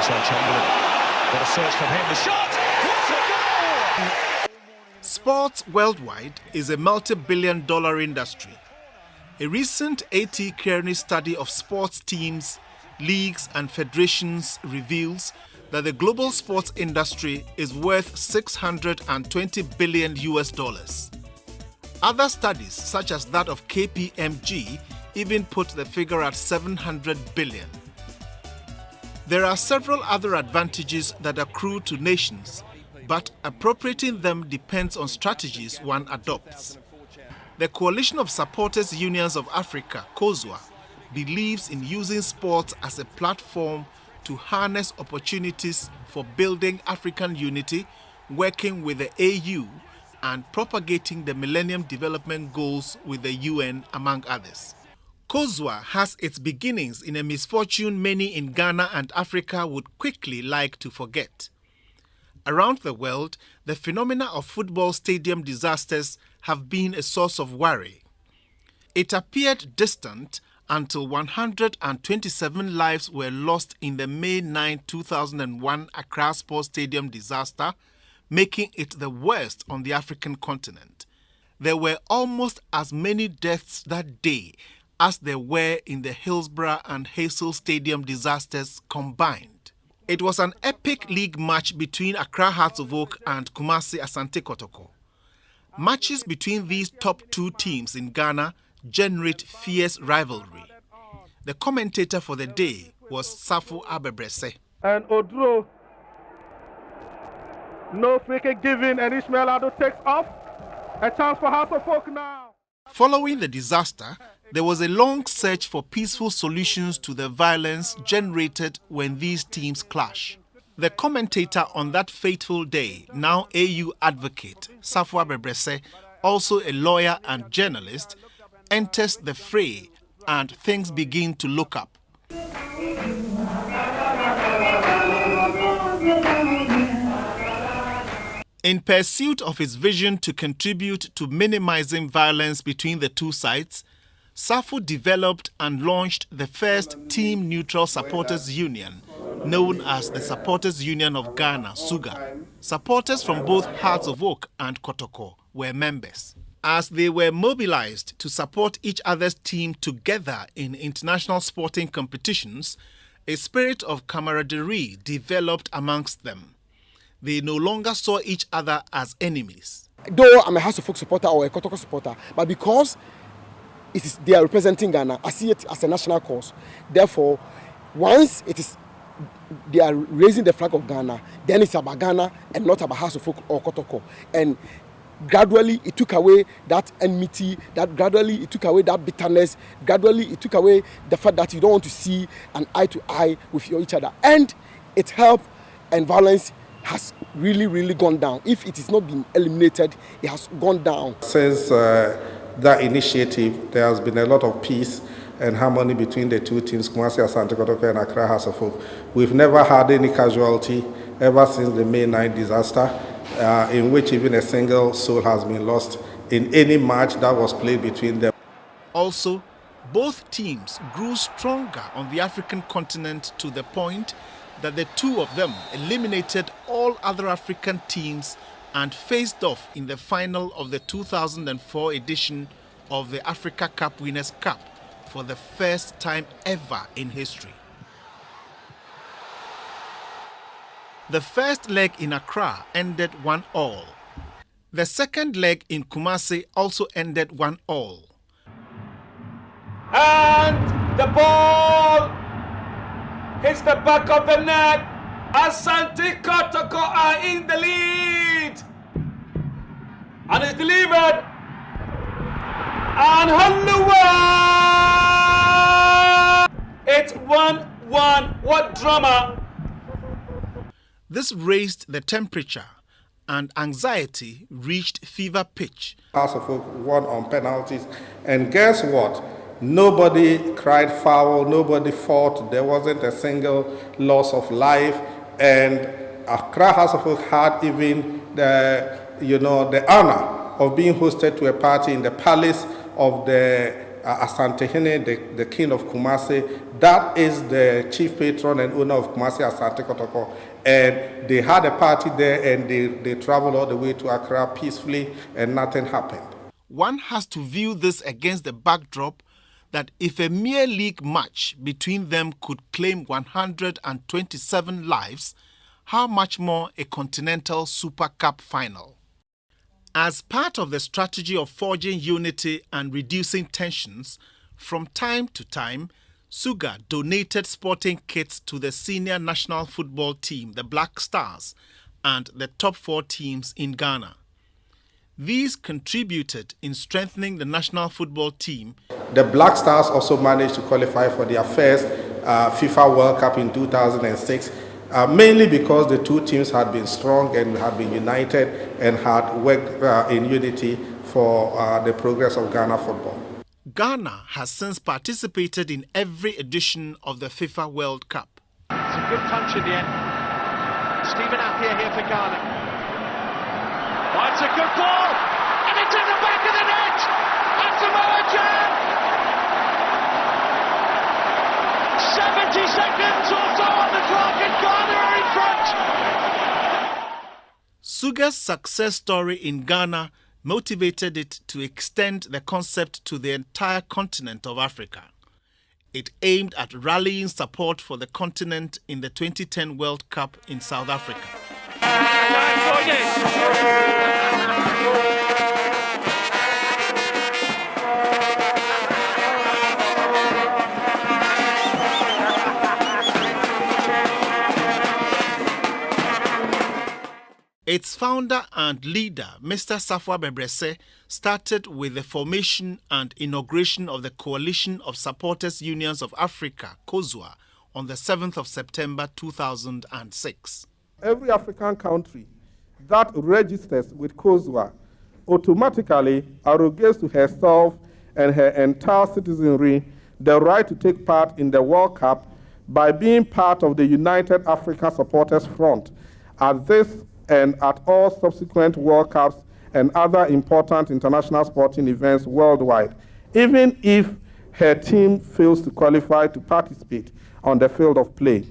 Got a search from him. The shot! What a goal! Sports worldwide is a multi-billion-dollar industry. A recent A.T. Kearney study of sports teams, leagues and federations reveals that the global sports industry is worth $620 billion US. Other studies, such as that of KPMG, even put the figure at $700 billion. There are several other advantages that accrue to nations, but appropriating them depends on strategies one adopts. The Coalition of Supporters Unions of Africa, COSUA, believes in using sports as a platform to harness opportunities for building African unity, working with the AU, and propagating the Millennium Development Goals with the UN, among others. COSUA has its beginnings in a misfortune many in Ghana and Africa would quickly like to forget. Around the world, the phenomena of football stadium disasters have been a source of worry. It appeared distant until 127 lives were lost in the May 9, 2001 Accra Sports Stadium disaster, making it the worst on the African continent. There were almost as many deaths that day as there were in the Hillsborough and Hazel Stadium disasters combined. It was an epic league match between Accra Hearts of Oak and Kumasi Asante Kotoko. Matches between these top two teams in Ghana generate fierce rivalry. The commentator for the day was Safu Abebrese. And Odro, no free kick given, and Ishmael Ado takes off. A chance for Hearts of Oak now. Following the disaster, there was a long search for peaceful solutions to the violence generated when these teams clash. The commentator on that fateful day, now AU advocate Safu Abebrese, also a lawyer and journalist, enters the fray and things begin to look up. In pursuit of his vision to contribute to minimizing violence between the two sides, Safu developed and launched the first team-neutral supporters union, known as the Supporters Union of Ghana, SUGA. Supporters from both Hearts of Oak and Kotoko were members. As they were mobilized to support each other's team together in international sporting competitions, a spirit of camaraderie developed amongst them. They no longer saw each other as enemies. Though I'm a House of Folk supporter or a Kotoko supporter, but because they are representing Ghana, I see it as a national cause. Therefore, once they are raising the flag of Ghana, then it's about Ghana and not about House of Folk or Kotoko. And gradually, it took away that enmity, gradually it took away that bitterness, gradually it took away the fact that you don't want to see an eye to eye with each other. And it helped, and violence has really gone down. If it is not been eliminated, it has gone down. Since that initiative, there has been a lot of peace and harmony between the two teams, Kumasi Asante Kotoko and Accra Hearts of Oak. We've never had any casualty ever since the May 9 disaster, in which even a single soul has been lost in any match that was played between them. Also, both teams grew stronger on the African continent to the point that the two of them eliminated all other African teams and faced off in the final of the 2004 edition of the Africa Cup Winners' Cup for the first time ever in history. The first leg in Accra ended 1-1. The second leg in Kumasi also ended 1-1. And the ball hits the back of the net. Asante Kotoko are in the lead. And it's delivered. And Halua! It's 1-1. What drama! This raised the temperature and anxiety reached fever pitch. House of Oak won on penalties. And guess what? Nobody cried foul, nobody fought, there wasn't a single loss of life. And Accra House of Oak had even the honor of being hosted to a party in the palace of the Asantehene, the king of Kumasi, that is the chief patron and owner of Kumasi, Asante Kotoko. And they had a party there and they traveled all the way to Accra peacefully and nothing happened. One has to view this against the backdrop that if a mere league match between them could claim 127 lives, how much more a continental Super Cup final? As part of the strategy of forging unity and reducing tensions, from time to time, Suga donated sporting kits to the senior national football team, the Black Stars, and the top 4 teams in Ghana. These contributed in strengthening the national football team. The Black Stars also managed to qualify for their first FIFA World Cup in 2006, mainly because the two teams had been strong and had been united and had worked in unity for the progress of Ghana football. Ghana has since participated in every edition of the FIFA World Cup. It's a good punch in the end. Stephen Appiah here for Ghana. Oh, it's a good ball, and it's in the back of the net. Asamoah Gyan. 70 seconds or so on the clock, and Ghana are in front. Suga's success story in Ghana motivated it to extend the concept to the entire continent of Africa. It aimed at rallying support for the continent in the 2010 World Cup in South Africa. Its founder and leader, Mr. Safwa Bebrese, started with the formation and inauguration of the Coalition of Supporters Unions of Africa, COSUA, on the 7th of September 2006. Every African country that registers with COSUA automatically arrogates to herself and her entire citizenry the right to take part in the World Cup by being part of the United Africa Supporters Front at this and at all subsequent World Cups and other important international sporting events worldwide, even if her team fails to qualify to participate on the field of play.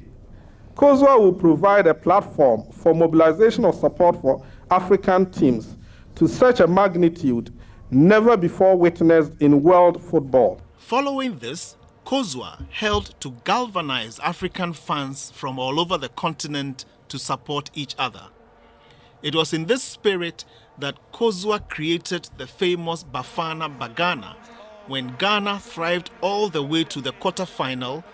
COSUA will provide a platform for mobilization of support for African teams to such a magnitude never before witnessed in world football. Following this, COSUA held to galvanize African fans from all over the continent to support each other. It was in this spirit that COSUA created the famous Bafana Bagana when Ghana thrived all the way to the quarter-final,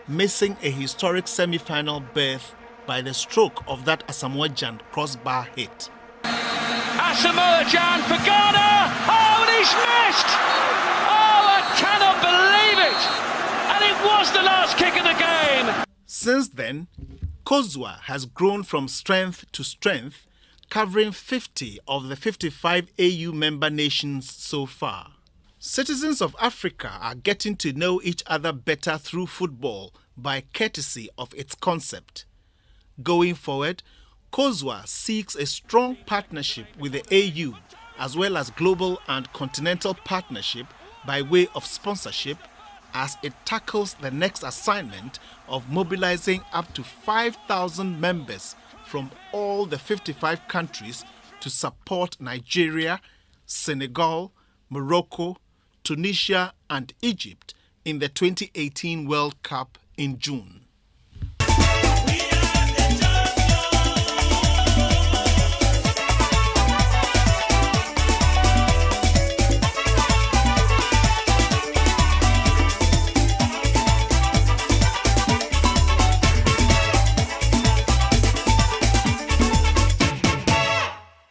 missing a historic semi-final berth by the stroke of that Asamoah Gyan crossbar hit. Asamoah Gyan for Ghana! Oh, and he's missed! Oh, I cannot believe it! And it was the last kick of the game! Since then, COSUA has grown from strength to strength, covering 50 of the 55 AU member nations so far. Citizens of Africa are getting to know each other better through football by courtesy of its concept. Going forward, COSUA seeks a strong partnership with the AU as well as global and continental partnership by way of sponsorship as it tackles the next assignment of mobilizing up to 5,000 members from all the 55 countries to support Nigeria, Senegal, Morocco, Tunisia and Egypt in the 2018 World Cup in June.